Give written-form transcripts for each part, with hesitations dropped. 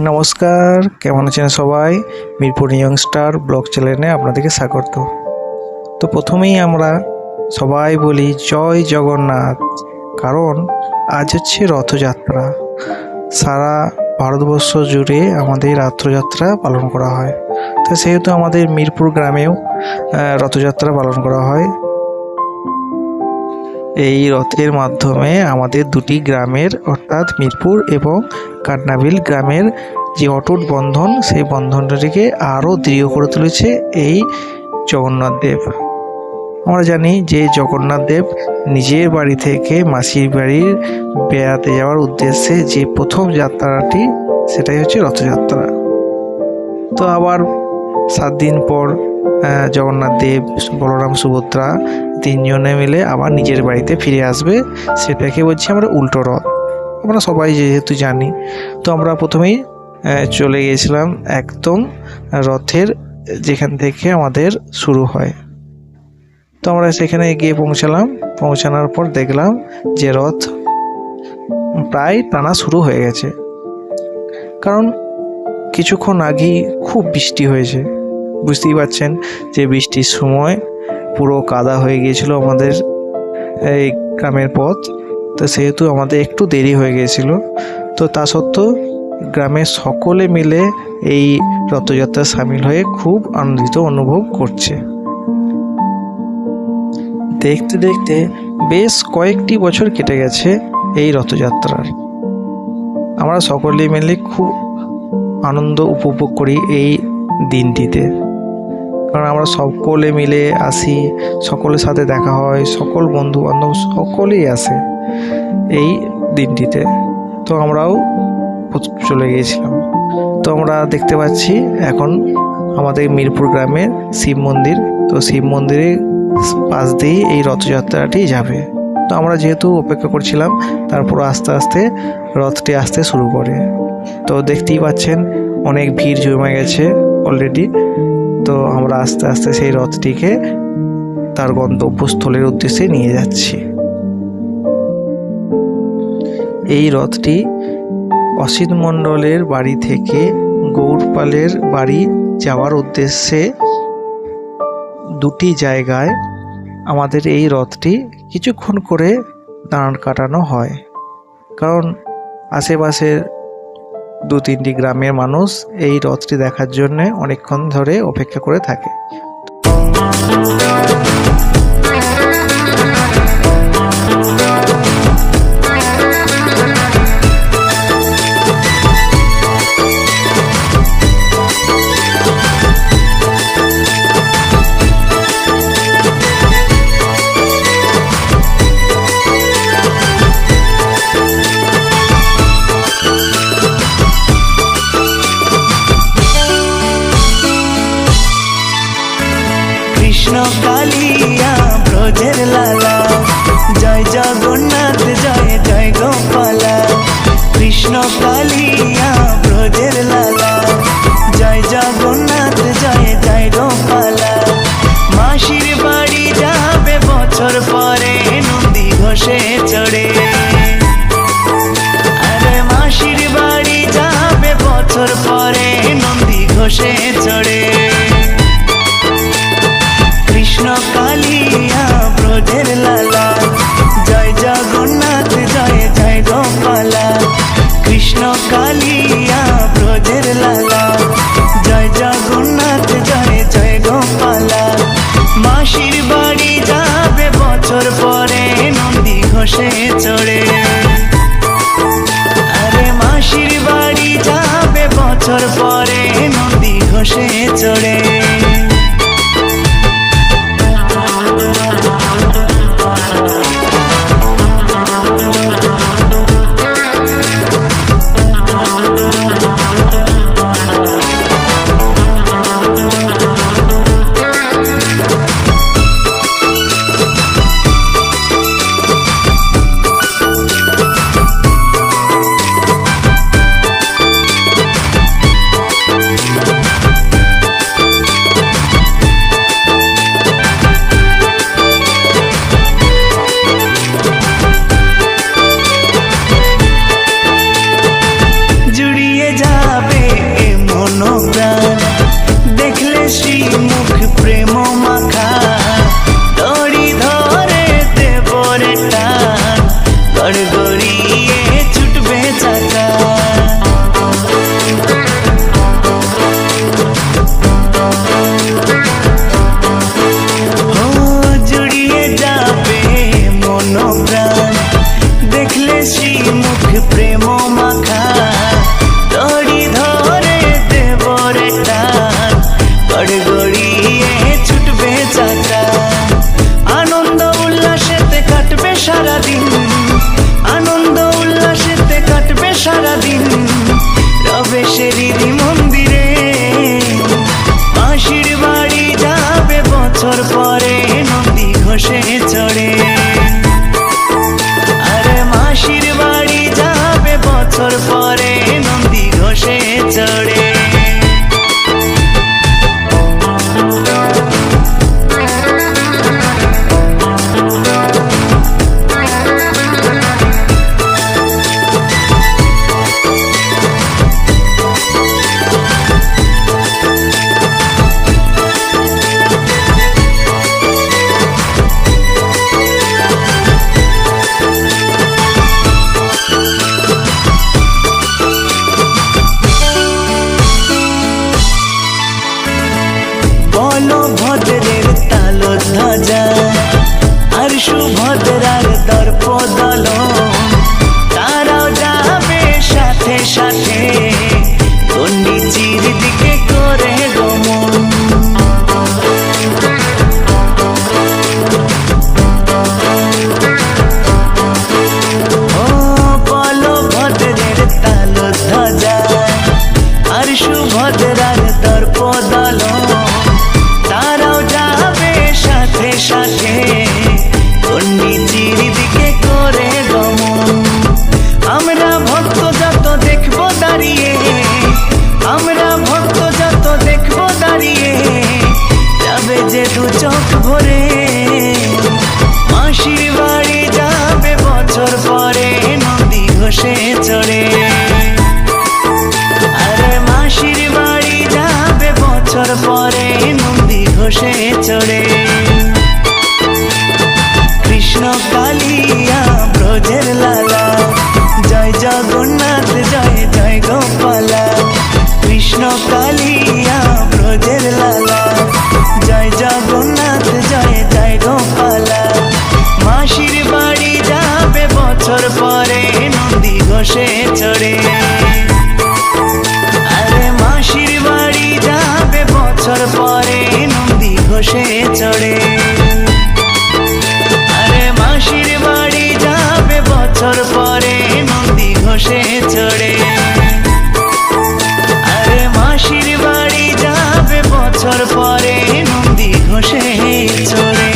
নমস্কার, কেমন আছেন সবাই? মিরপুর ইয়ংস্টার ব্লগ চ্যানেলে আপনাদেরকে স্বাগত। তো প্রথমেই আমরা সবাই বলি জয় জগন্নাথ, কারণ আজ হচ্ছে রথযাত্রা। সারা ভারতবর্ষ জুড়ে আমাদের রথযাত্রা পালন করা হয়। তো সেহেতু আমাদের মিরপুর গ্রামেও রথযাত্রা পালন করা হয়। এই রথের মাধ্যমে আমাদের দুটি গ্রামের অর্থাৎ মিরপুর এবং কাটনাবিল গ্রামের যে অটুট বন্ধন, সেই বন্ধনটিকে আরও দৃঢ় করে তুলেছে এই জগন্নাথ দেব। আমরা জানি যে জগন্নাথ দেব নিজের বাড়ি থেকে মাসির বাড়ির বেড়াতে যাওয়ার উদ্দেশ্যে যে প্রথম যাত্রাটি, সেটাই হচ্ছে রথযাত্রা। তো আবার 7 দিন পর জগন্নাথ দেব, বলরাম, সুভদ্রা তিনজনে মিলে আবার নিজের বাড়িতে ফিরে আসবে। সেটাকে বলছি আমরা উল্টো রথ। আমরা সবাই যেহেতু জানি, তো আমরা প্রথমেই চলে গিয়েছিলাম একদম রথের যেখান থেকে আমাদের শুরু হয়। তো আমরা সেখানে গিয়ে পৌঁছানোর পর দেখলাম যে রথ প্রায় টানা শুরু হয়ে গেছে, কারণ কিছুক্ষণ আগেই খুব বৃষ্টি হয়েছে। বুঝতেই পারছেন যে বৃষ্টির সময় পুরো কাদা হয়ে গিয়েছিল আমাদের এই গ্রামের পথ। তো সেহেতু আমাদের একটু দেরি হয়ে গিয়েছিল। তো তা সত্ত্বেও গ্রামের সকলে মিলে এই রথযাত্রায় সামিল হয়ে খুব আনন্দিত অনুভব করছে। দেখতে দেখতে বেশ কয়েকটি বছর কেটে গেছে এই রথযাত্রার। আমরা সকলে মিলে খুব আনন্দ উপভোগ করি এই দিনটিতে, কারণ আমরা সকলে মিলে আসি, সকলের সাথে দেখা হয়, সকল বন্ধু বান্ধব সকলেই আসে এই দিনটিতে। তো আমরাও চলে গিয়েছিলাম। তো আমরা দেখতে পাচ্ছি এখন আমাদের মিরপুর গ্রামের শিব মন্দির, তো শিব মন্দিরের পাশ দিয়েই এই রথযাত্রাটি যাবে। তো আমরা যেহেতু অপেক্ষা করছিলাম, তারপর আস্তে আস্তে রথটি আসতে শুরু করে। তো দেখতেই পাচ্ছেন অনেক ভিড় জমে গেছে অলরেডি। তো আমরা আস্তে আস্তে সেই রথটিকে তার গন্তব্যস্থলের উদ্দেশ্যে নিয়ে যাচ্ছি। এই রথটি অসিত মণ্ডলের বাড়ি থেকে গৌরপালের বাড়ি যাওয়ার উদ্দেশ্যে দুটি জায়গায় আমাদের এই রথটি কিছুক্ষণ করে দাঁড় কাটানো হয়, কারণ আশেপাশের 2-3টি গ্রামের মানুষ এই রথটি দেখার জন্য অনেকক্ষণ ধরে অপেক্ষা করে থাকে। কৃষ্ণ কালী সারাদিন, আনন্দ উল্লাসেতে কাটবে সারাদিন রবেশেরই মন্দিরে। মাসির বাড়ি যাবে বছর পরে নন্দী ঘোষে চড়ে, আরে মাসির বাড়ি যাবে বছর পরে নন্দী ঘোষে চড়ে। বলভদ্রের তাল ধ্বজা আর সুভদ্রার দর্প দলন, তারাও যাবে সাথে সাথে গণ্ডিচির দিকে করে গমন। ও বলভদ্রের তাল ধ্বজা আর সুভদ্রার দর্প দলন, তারাও যাবে সাথে সাথে গণ্ডিচির দিকে করে গমন। আমরা ভক্ত যত দেখবো দাঁড়িয়ে, আমরা ভক্ত যত দেখবো দাঁড়িয়ে যাবে যে দু চোখ ভরে। মাসির বাড়ি যাবে বছর পরে নন্দী ঘোষে চড়ে, আরে মাসির বাড়ি যাবে বছর পরে নন্দী ঘোষে চড়ে। কৃষ্ণ কালিয়া ব্রজের লালা, জয় জগন্নাথ জয় জয় গোপালা। কৃষ্ণ কালিয়া ব্রজের লালা, জয় জগন্নাথ জয় জয় গোপালা। মাসির বাড়ি যাবে বছর পরে নন্দী ঘোষে চড়ে, আরে মাসির বাড়ি যাবে বছর পরে নন্দী ঘোষে চড়ে, আরে মাসির বাড়ি যাবে বছর পরে নন্দী ঘোষে চড়ে, আরে মাসির বাড়ি যাবে বছর পরে নন্দী ঘোষে চড়ে।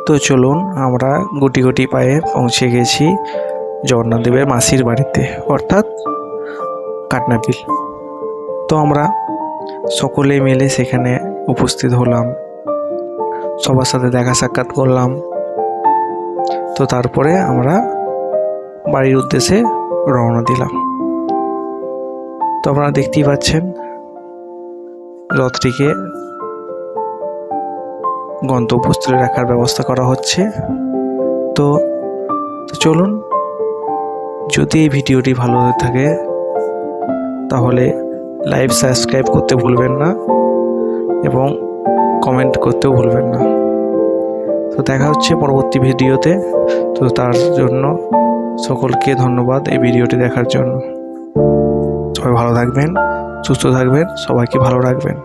তো চলুন আমরা গুটি গুটি পায়ে পৌঁছে গেছি জগন্নাথ দেবের মাসির বাড়িতে, অর্থাৎ কাটনাবিল। তো আমরা সকলে মিলে সেখানে উপস্থিত হলাম, সবার সাথে দেখা সাক্ষাৎ করলাম। তো তারপরে আমরা বাড়ির উদ্দেশ্যে রওনা দিলাম। তো আপনারা দেখতেই পাচ্ছেন রথটিকে গন্তব্যস্থলে রাখার ব্যবস্থা করা হচ্ছে। তো চলুন, যদি এই ভিডিওটি ভালো হয়ে থাকে তাহলে লাইক সাবস্ক্রাইব করতে ভুলবেন না এবং কমেন্ট করতেও ভুলবেন না। তো দেখা হচ্ছে পরবর্তী ভিডিওতে। তো তার জন্য সকলকে ধন্যবাদ এই ভিডিওটি দেখার জন্য। সবাই ভালো থাকবেন, সুস্থ থাকবেন, সবাইকে ভালো রাখবেন।